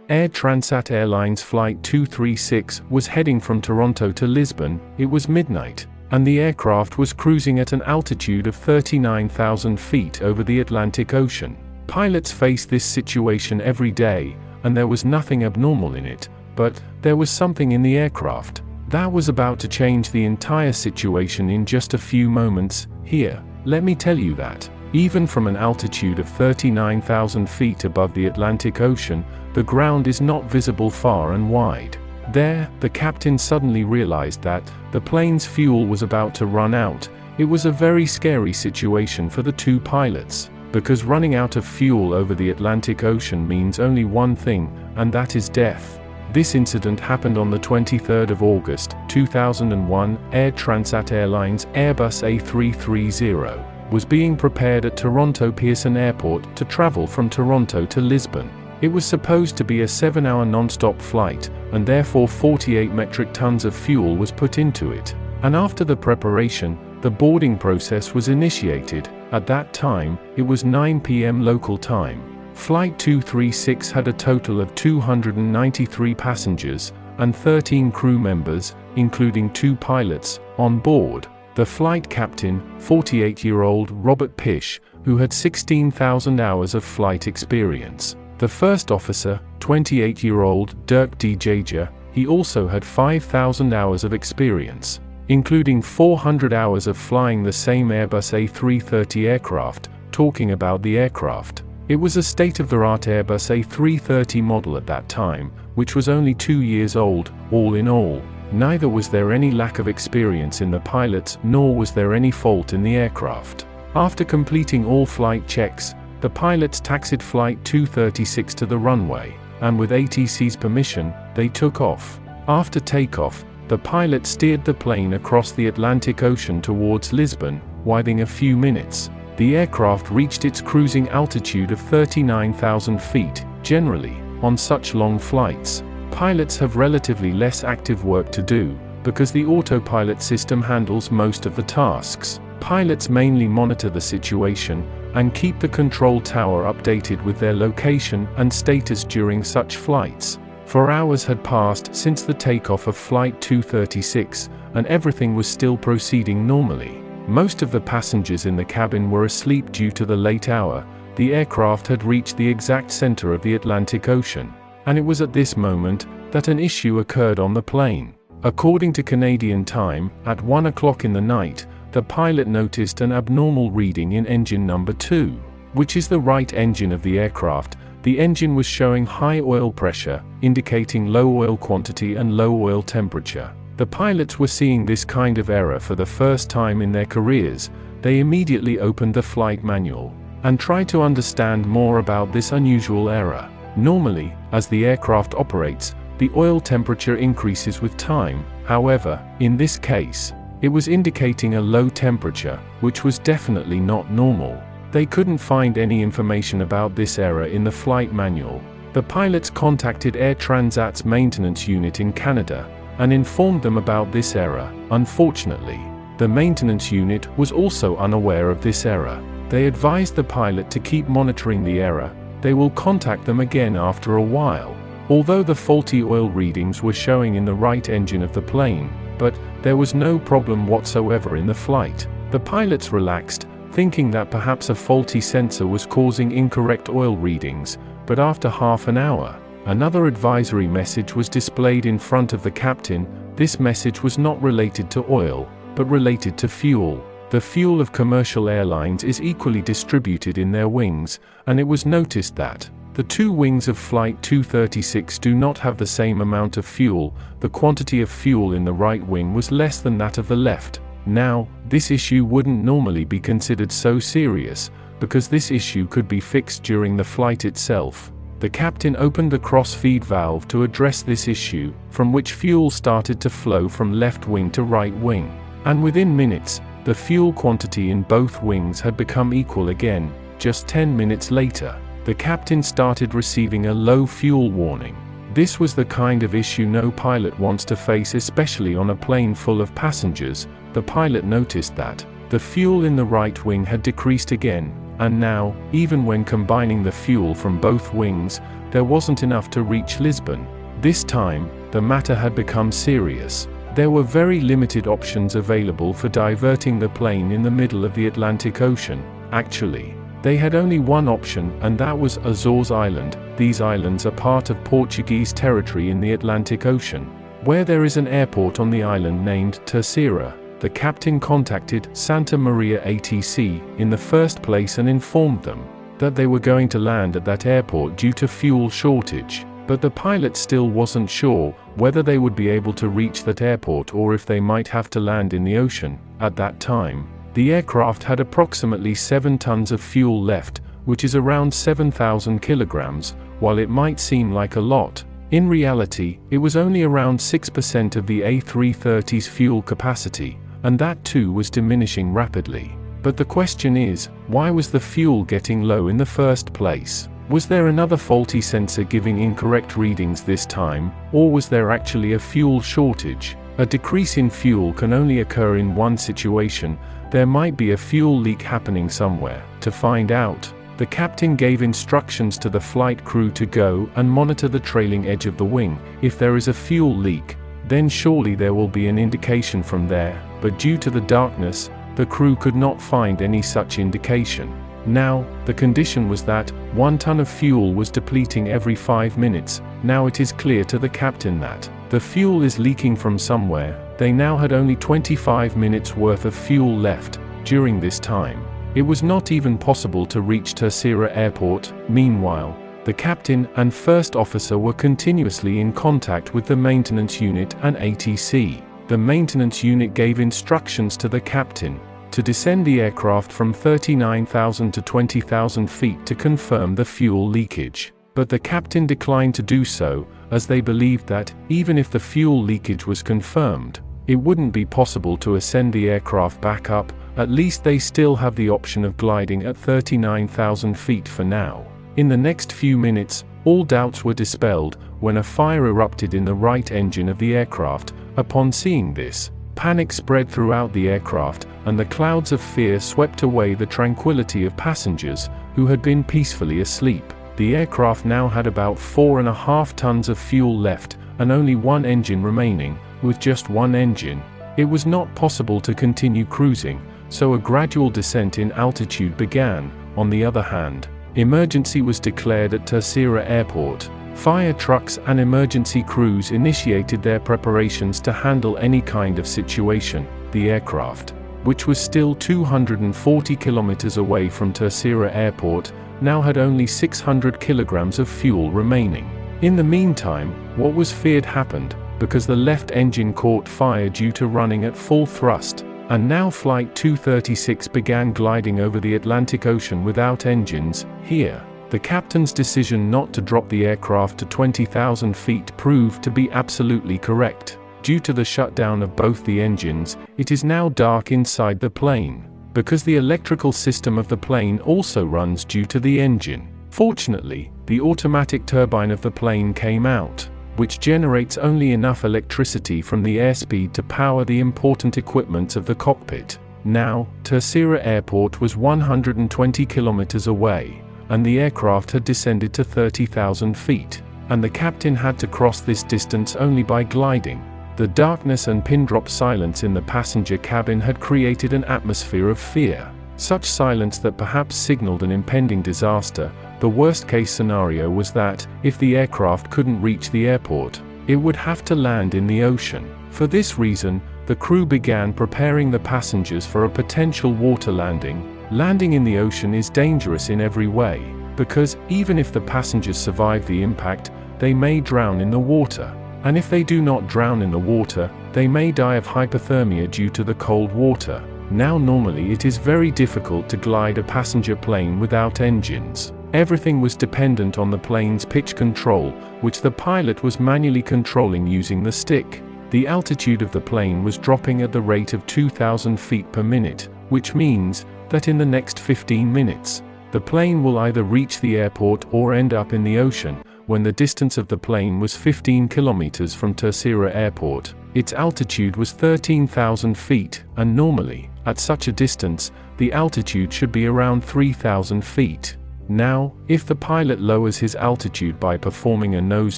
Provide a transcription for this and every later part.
Air Transat Airlines Flight 236 was heading from Toronto to Lisbon. It was midnight, and the aircraft was cruising at an altitude of 39,000 feet over the Atlantic Ocean. Pilots face this situation every day, and there was nothing abnormal in it, but there was something in the aircraft that was about to change the entire situation in just a few moments. Here, let me tell you that, even from an altitude of 39,000 feet above the Atlantic Ocean, the ground is not visible far and wide. There, the captain suddenly realized that the plane's fuel was about to run out. It was a very scary situation for the two pilots, because running out of fuel over the Atlantic Ocean means only one thing, and that is death. This incident happened on the 23rd of August, 2001. Air Transat Airlines Airbus A330 was being prepared at Toronto Pearson Airport to travel from Toronto to Lisbon. It was supposed to be a 7-hour non-stop flight, and therefore 48 metric tons of fuel was put into it. And after the preparation, the boarding process was initiated. At that time, it was 9 p.m. local time. Flight 236 had a total of 293 passengers and 13 crew members, including 2 pilots, on board. The flight captain, 48-year-old Robert Pish, who had 16,000 hours of flight experience. The first officer, 28-year-old Dirk de Jager, he also had 5,000 hours of experience, including 400 hours of flying the same Airbus A330 aircraft. Talking about the aircraft, it was a state-of-the-art Airbus A330 model at that time, which was only 2 years old. All in all, neither was there any lack of experience in the pilots, nor was there any fault in the aircraft. After completing all flight checks, the pilots taxied Flight 236 to the runway, and with ATC's permission, they took off. After takeoff, the pilot steered the plane across the Atlantic Ocean towards Lisbon. Within a few minutes, the aircraft reached its cruising altitude of 39,000 feet. Generally, on such long flights, pilots have relatively less active work to do, because the autopilot system handles most of the tasks. Pilots mainly monitor the situation and keep the control tower updated with their location and status during such flights. 4 hours had passed since the takeoff of Flight 236, and everything was still proceeding normally. Most of the passengers in the cabin were asleep due to the late hour. The aircraft had reached the exact center of the Atlantic Ocean, and it was at this moment that an issue occurred on the plane. According to Canadian time, at 1 o'clock in the night, the pilot noticed an abnormal reading in engine number 2, which is the right engine of the aircraft. The engine was showing high oil pressure, indicating low oil quantity and low oil temperature. The pilots were seeing this kind of error for the first time in their careers. They immediately opened the flight manual and tried to understand more about this unusual error. Normally, as the aircraft operates, the oil temperature increases with time. However, in this case, it was indicating a low temperature, which was definitely not normal. They couldn't find any information about this error in the flight manual. The pilots contacted Air Transat's maintenance unit in Canada and informed them about this error. Unfortunately, the maintenance unit was also unaware of this error. They advised the pilot to keep monitoring the error. They will contact them again after a while. Although the faulty oil readings were showing in the right engine of the plane, but there was no problem whatsoever in the flight. The pilots relaxed, thinking that perhaps a faulty sensor was causing incorrect oil readings. But after half an hour, another advisory message was displayed in front of the captain. This message was not related to oil, but related to fuel. The fuel of commercial airlines is equally distributed in their wings, and it was noticed that the 2 wings of Flight 236 do not have the same amount of fuel. The quantity of fuel in the right wing was less than that of the left. Now, this issue wouldn't normally be considered so serious, because this issue could be fixed during the flight itself. The captain opened the cross-feed valve to address this issue, from which fuel started to flow from left wing to right wing. And within minutes, the fuel quantity in both wings had become equal again. Just 10 minutes later, the captain started receiving a low fuel warning. This was the kind of issue no pilot wants to face, especially on a plane full of passengers. The pilot noticed that the fuel in the right wing had decreased again, and now, even when combining the fuel from both wings, there wasn't enough to reach Lisbon. This time, the matter had become serious. There were very limited options available for diverting the plane in the middle of the Atlantic Ocean. Actually, they had only one option, and that was Azores Island. These islands are part of Portuguese territory in the Atlantic Ocean, where there is an airport on the island named Terceira. The captain contacted Santa Maria ATC in the first place and informed them that they were going to land at that airport due to fuel shortage. But the pilot still wasn't sure whether they would be able to reach that airport or if they might have to land in the ocean. At that time, the aircraft had approximately 7 tons of fuel left, which is around 7,000 kilograms. While it might seem like a lot, in reality, it was only around 6% of the A330's fuel capacity, and that too was diminishing rapidly. But the question is, why was the fuel getting low in the first place? Was there another faulty sensor giving incorrect readings this time, or was there actually a fuel shortage? A decrease in fuel can only occur in one situation. There might be a fuel leak happening somewhere. To find out, the captain gave instructions to the flight crew to go and monitor the trailing edge of the wing. If there is a fuel leak, then surely there will be an indication from there, but due to the darkness, the crew could not find any such indication. Now, the condition was that 1 ton of fuel was depleting every 5 minutes. Now it is clear to the captain that the fuel is leaking from somewhere. They now had only 25 minutes worth of fuel left. During this time, it was not even possible to reach Terceira Airport. Meanwhile, the captain and first officer were continuously in contact with the maintenance unit and ATC. The maintenance unit gave instructions to the captain to descend the aircraft from 39,000 to 20,000 feet to confirm the fuel leakage. But the captain declined to do so, as they believed that, even if the fuel leakage was confirmed, it wouldn't be possible to ascend the aircraft back up. At least they still have the option of gliding at 39,000 feet for now. In the next few minutes, all doubts were dispelled when a fire erupted in the right engine of the aircraft. Upon seeing this, panic spread throughout the aircraft, and the clouds of fear swept away the tranquility of passengers who had been peacefully asleep. The aircraft now had about 4.5 tons of fuel left, and only one engine remaining. With just one engine, it was not possible to continue cruising, so a gradual descent in altitude began. On the other hand, emergency was declared at Terceira Airport. Fire trucks and emergency crews initiated their preparations to handle any kind of situation. The aircraft, which was still 240 kilometers away from Terceira Airport, now had only 600 kilograms of fuel remaining. In the meantime, what was feared happened, because the left engine caught fire due to running at full thrust, and now Flight 236 began gliding over the Atlantic Ocean without engines. Here, the captain's decision not to drop the aircraft to 20,000 feet proved to be absolutely correct. Due to the shutdown of both the engines, it is now dark inside the plane, because the electrical system of the plane also runs due to the engine. Fortunately, the automatic turbine of the plane came out, which generates only enough electricity from the airspeed to power the important equipment of the cockpit. Now, Terceira Airport was 120 kilometers away, and the aircraft had descended to 30,000 feet, and the captain had to cross this distance only by gliding. The darkness and pin-drop silence in the passenger cabin had created an atmosphere of fear, such silence that perhaps signaled an impending disaster. The worst-case scenario was that, if the aircraft couldn't reach the airport, it would have to land in the ocean. For this reason, the crew began preparing the passengers for a potential water landing. Landing in the ocean is dangerous in every way, because, even if the passengers survive the impact, they may drown in the water. And if they do not drown in the water, they may die of hypothermia due to the cold water. Now normally it is very difficult to glide a passenger plane without engines. Everything was dependent on the plane's pitch control, which the pilot was manually controlling using the stick. The altitude of the plane was dropping at the rate of 2,000 feet per minute, which means that in the next 15 minutes, the plane will either reach the airport or end up in the ocean. When the distance of the plane was 15 kilometers from Terceira Airport, its altitude was 13,000 feet, and normally, at such a distance, the altitude should be around 3,000 feet. Now, if the pilot lowers his altitude by performing a nose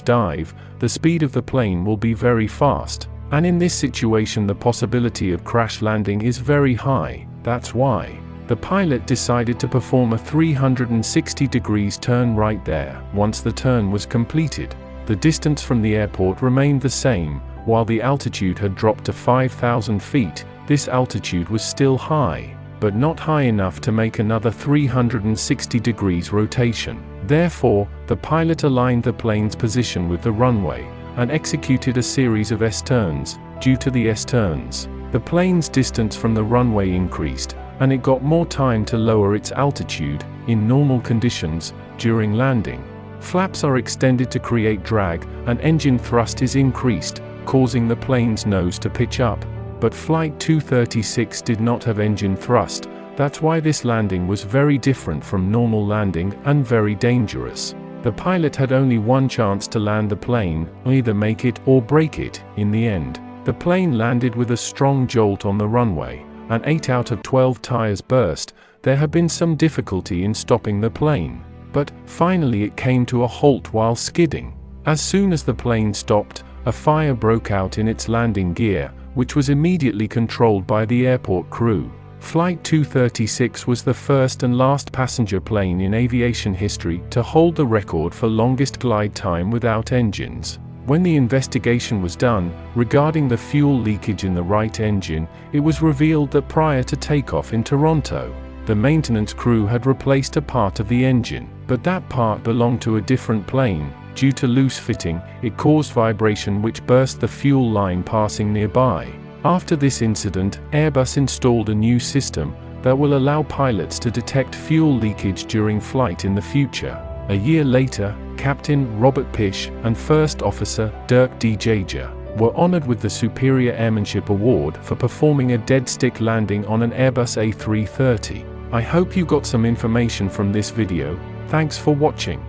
dive, the speed of the plane will be very fast, and in this situation the possibility of crash landing is very high. That's why the pilot decided to perform a 360 degrees turn right there. Once the turn was completed, the distance from the airport remained the same. While the altitude had dropped to 5,000 feet, this altitude was still high, but not high enough to make another 360 degrees rotation. Therefore, the pilot aligned the plane's position with the runway, and executed a series of S-turns. Due to the S-turns, the plane's distance from the runway increased, and it got more time to lower its altitude. In normal conditions, during landing, flaps are extended to create drag, and engine thrust is increased, causing the plane's nose to pitch up. But Flight 236 did not have engine thrust. That's why this landing was very different from normal landing and very dangerous. The pilot had only one chance to land the plane, either make it or break it. In the end, the plane landed with a strong jolt on the runway, and 8 out of 12 tires burst. There had been some difficulty in stopping the plane, but finally it came to a halt while skidding. As soon as the plane stopped, a fire broke out in its landing gear, which was immediately controlled by the airport crew. Flight 236 was the first and last passenger plane in aviation history to hold the record for longest glide time without engines. When the investigation was done regarding the fuel leakage in the right engine, it was revealed that prior to takeoff in Toronto, the maintenance crew had replaced a part of the engine, but that part belonged to a different plane. Due to loose fitting, it caused vibration which burst the fuel line passing nearby. After this incident, Airbus installed a new system that will allow pilots to detect fuel leakage during flight in the future. A year later, Captain Robert Pish and First Officer Dirk de Jager were honored with the Superior Airmanship Award for performing a dead-stick landing on an Airbus A330. I hope you got some information from this video. Thanks for watching.